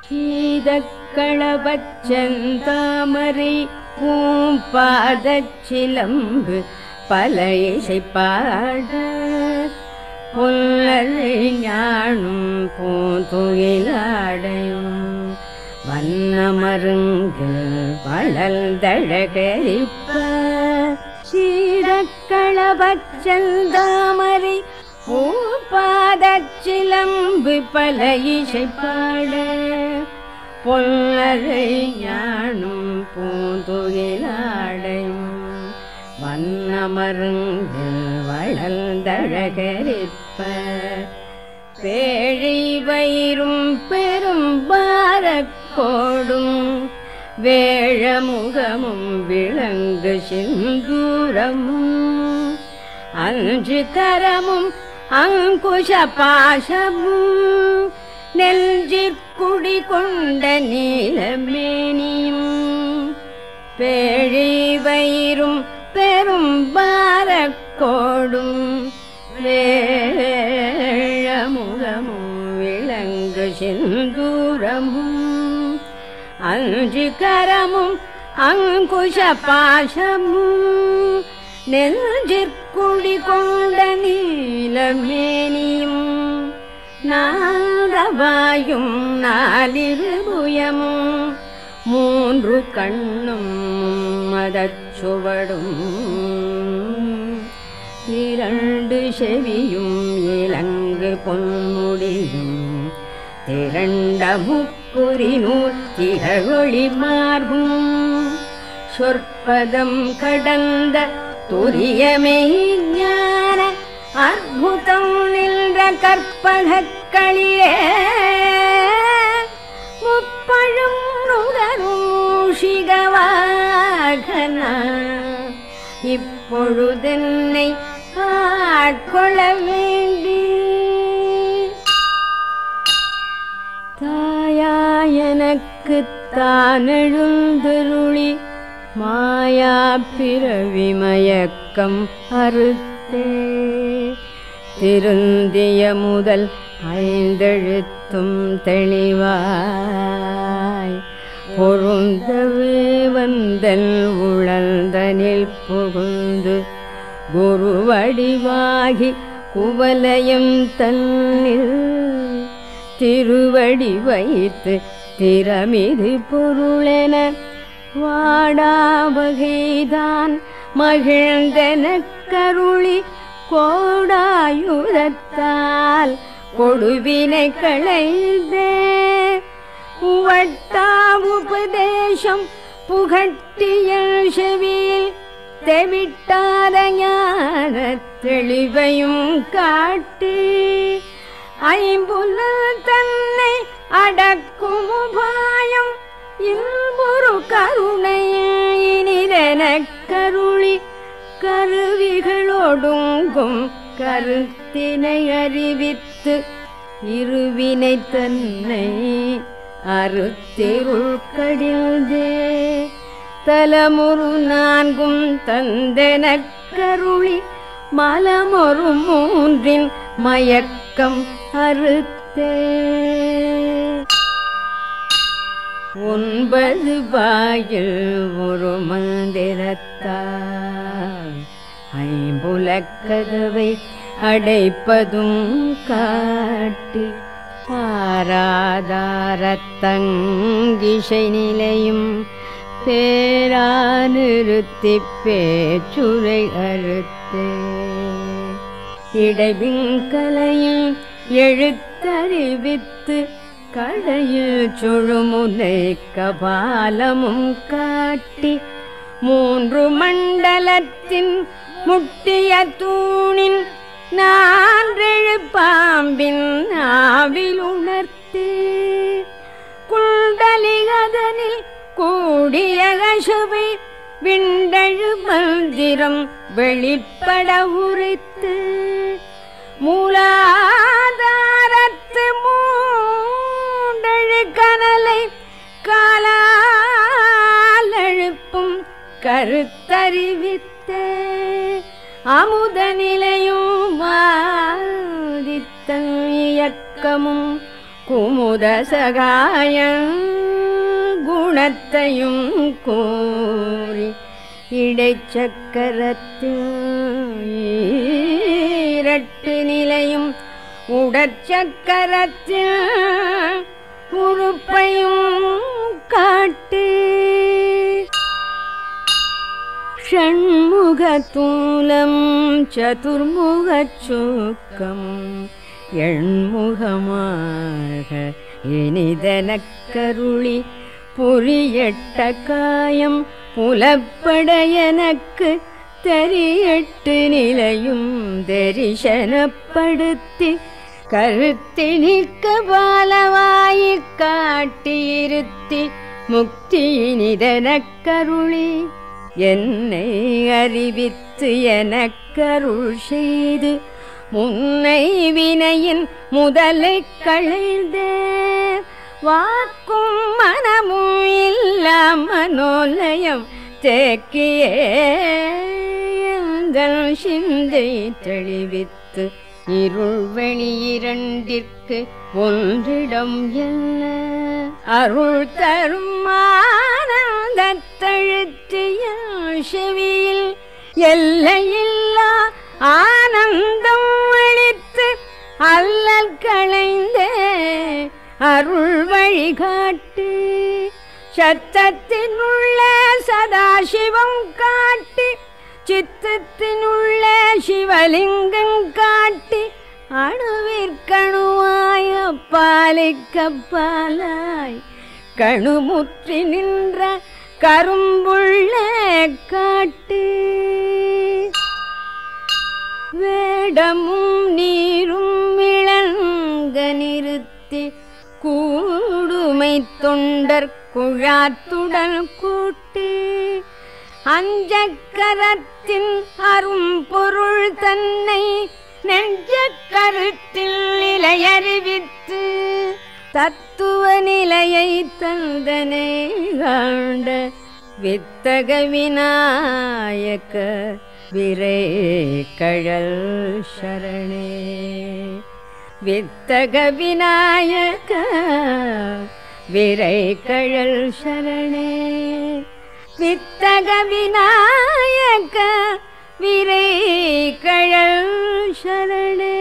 சீதக்களபச் செந்தாமரை பூம்பாதச் சிலம்பு பல இசைப்பாட புல்லரை ஞானும் பூந்துயிலாடையும் வண்ணமருங்கில் வளர்ந்தழகரிப்ப சீதக்களபச் செந்தாமரை பூம்பாதச் சிலம்பு பல இசைப்பாட பொல்லரை ஞானும் பூந்துயிலாடையும் வண்ணமருங்கில் வளர்ந்தழகரிப்ப பேழை வயிறும் பெரும் பாரக்கோடும் வேழமுகமும் விளங்கு சிந்தூரமும் அஞ்சு கரமும் அங்குஷ பாசமும் நெஞ்சிற்குடி கொண்ட நீலமேனியும் பேழை வயிறும் பெரும் பாரக்கோடும் வேழமுகமும் விளங்கு சிந்தூரமும் அஞ்சு கரமும் அங்குஷ பாசமும் நெஞ்சிற்குடி கொண்ட நீலமேனியும் நாதவாயும் நாலிருபுயமும் மூன்று கண்ணும் மதச்சுவடும் இரண்டு செவியும் இலங்கு பொன்முடியும் திரண்ட முப்புரிநூல் திகழொளி மார்பும் சொற்பதம் கடந்த துரியமே ஞான அற்புதம் நின்ற கற்பகக்களிலே முப்பழும் நுகரும் சிகவாகன இப்பொழுதென்னை ஆட்கொள்ள வேண்டி தாயாயனக்கு தானெழுந்தருளி மாயா பிறவி மயக்கம் அறுத்தே திருந்திய முதல் ஐந்தெழுத்தும் தெளிவாய் பொருந்தவே வந்தல் உழந்தனில் புகுந்து குருவடிவாகி குவலயம் தன்னில் திருவடி வைத்து திறமிது பொருளென வாடாவகைதான் மகிழ்ந்தெனக் கருளி கோடாயுதத்தால் கொடுவினை களைந்தே வட்டாவுபதேசம் புகட்டிய செவியில் தெவிட்டாத ஞான தெளிவையும் காட்டி ஐம்புலன் தன்னை அடக்கும் உபாயம் இன்புறு கருணையில் இனிதெனக் கருளி கருவிகளோடுங்கும் கருத்தினை அறிவித்து இருவினை தன்னை அறுத்திருள் கடிந்தே தலமுறு நான்கும் தந்தெனக் கருளி மலமொரு மூன்றின் மயக்கம் அறுத்தே ஒன்பது வாயில் ஒரு மந்திரத்தால் ஐம்புலக்கதவை அடைப்பதும் காட்டி பாராதாரத்தங்கிசை நிலையும் பேரா நிறுத்தி பேச்சுரை அறுத்தே இடைவிங்கலையும் எழுத்தறிவித்து கடையில் சுழுமுனை கபாலமும் காட்டி மூன்று மண்டலத்தின் முட்டிய தூணின் நான்றெழு பாம்பின் ஆவில் உணர்த்தே குண்டலிகதனில் கூடிய கசுவை விண்டழு மந்திரம் வெளிப்பட உரைத்து மூலாதாரத்து மூண்டழு கனலை காலால் எழுப்பும் கருத்தறிவித்த அமுத நிலையும் வாதித்த இயக்கமும் குமுத சகாய குணத்தையும் கூறி இடைச்சக்கரத்தில் இரட்டு நிலையும் உடற்சக்கரத்தில் உறுப்பையும் காட்டு. ஷண்முகத்தூலம் சதுர்முகச்சூக்கம் எண்முகமாக இனிதனக்கருளி புரியட்ட காயம் புலப்பட எனக்கு தெரியட்டு நிலையும் தரிசனப்படுத்தி கருத்தினிக்க பாலவாயிற் காட்டியிருத்தி முக்தியினிதனக்கருளி என்னை அறிவித்து எனக்கருள் செய்து முன்னை வினையின் முதலை களைந்தே வாக்கும் மனமும் இல்லா மனோலயம் தேக்கியே எங்கள் சிந்தை தெளிவித்து இருள்வெளி இரண்டிற்கு ஒன்றிடம் என்ன அருள் தரும் ஆனந்தத்தழுத்திய செவியில் எல்லையில்லா ஆனந்தம் அளித்து அல்லல் களைந்தே அருள் வழிகாட்டு. சத்தத்தினுள்ள சதாசிவம் காட்டி சித்தத்தினுள்ள சிவலிங்கம் காட்டி அணுவிற்கணுவாய பாலிக்கப்பாலாய் கணுமுற்றி நின்ற கரும்புள்ள காட்டு. வேடமும் நீரும் இளங்க நிறுத்தி கூடுமை தொண்டர் குழாத்துடன் கூட்டி அஞ்சக்கரத்தின் அரும்பொருள் தன்னை நெஞ்ச கருத்தில் நிலையறிவித்து தத்துவ நிலையை தந்தனை காண்ட வித்தக விநாயக விரை கழல் சரணே. வித்தக விநாயக விரை கழல் சரணே. வித்தக விநாயக விரை கழல் சரணே.